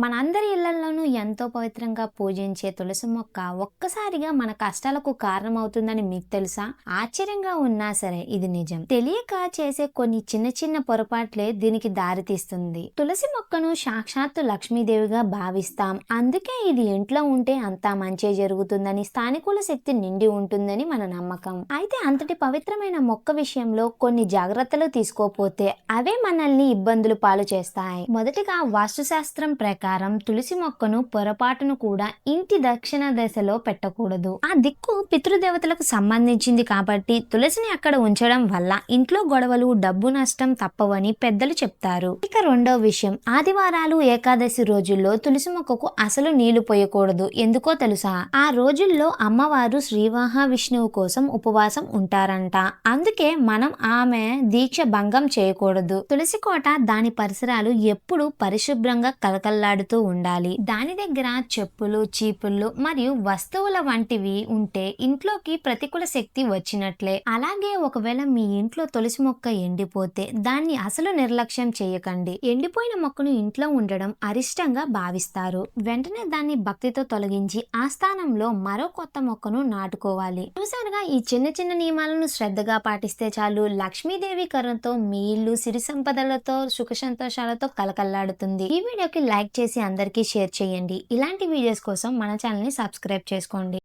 మనందరి ఇళ్లల్లోనూ ఎంతో పవిత్రంగా పూజించే తులసి మొక్క ఒక్కసారిగా మన కష్టాలకు కారణమవుతుందని మీకు తెలుసా? ఆశ్చర్యంగా ఉన్నా సరే ఇది నిజం. తెలియక చేసే కొన్ని చిన్న చిన్న పొరపాట్లే దీనికి దారితీస్తుంది. తులసి మొక్కను సాక్షాత్తు లక్ష్మీదేవిగా భావిస్తాం. అందుకే ఇది ఇంట్లో ఉంటే అంతా మంచే జరుగుతుందని, స్థానికుల శక్తి నిండి ఉంటుందని మన నమ్మకం. అయితే అంతటి పవిత్రమైన మొక్క విషయంలో కొన్ని జాగ్రత్తలు తీసుకోపోతే అవే మనల్ని ఇబ్బందులు పాలు చేస్తాయి. మొదటిగా వాస్తుశాస్త్రం ప్రకారం తులసి మొక్కను పొరపాటును కూడా ఇంటి దక్షిణ దశలో పెట్టకూడదు. ఆ దిక్కు పితృదేవతలకు సంబంధించింది కాబట్టి తులసిని అక్కడ ఉంచడం వల్ల ఇంట్లో గొడవలు, డబ్బు నష్టం తప్పవని పెద్దలు చెప్తారు. ఇక రెండో విషయం, ఆదివారాలు, ఏకాదశి రోజుల్లో తులసి మొక్కకు అసలు నీళ్లు పోయకూడదు. ఎందుకో తెలుసా? ఆ రోజుల్లో అమ్మవారు శ్రీ మహావిష్ణువు కోసం ఉపవాసం ఉంటారంట. అందుకే మనం ఆమె దీక్ష భంగం చేయకూడదు. తులసి కోట, దాని పరిసరాలు ఎప్పుడు పరిశుభ్రంగా కలకల్లాడుతూ ఉండాలి. దాని దగ్గర చెప్పులు, చీపుళ్ళు మరియు వస్తువుల వంటివి ఉంటే ఇంట్లోకి ప్రతికూల శక్తి వచ్చినట్లే. అలాగే ఒకవేళ మీ ఇంట్లో తులసి మొక్క ఎండిపోతే దాన్ని అసలు నిర్లక్ష్యం చేయకండి. ఎండిపోయిన మొక్కను ఇంట్లో ఉండడం అరిష్టంగా భావిస్తారు. వెంటనే దాన్ని భక్తితో తొలగించి ఆ స్థానంలో మరో కొత్త మొక్కను నాటుకోవాలి. చూసారుగా, ఈ చిన్న చిన్న నియమాలను శ్రద్ధగా పాటిస్తే చాలు, లక్ష్మీదేవి కరుణతో మీ ఇల్లు సిరి సంపదలతో, సుఖ సంతోషాలతో కలకల్లాడుతుంది. ఈ వీడియోకి లైక్ చేసి అందరికీ షేర్ చేయండి. ఇలాంటి వీడియోస్ కోసం మన ఛానల్ ని సబ్స్క్రైబ్ చేసుకోండి.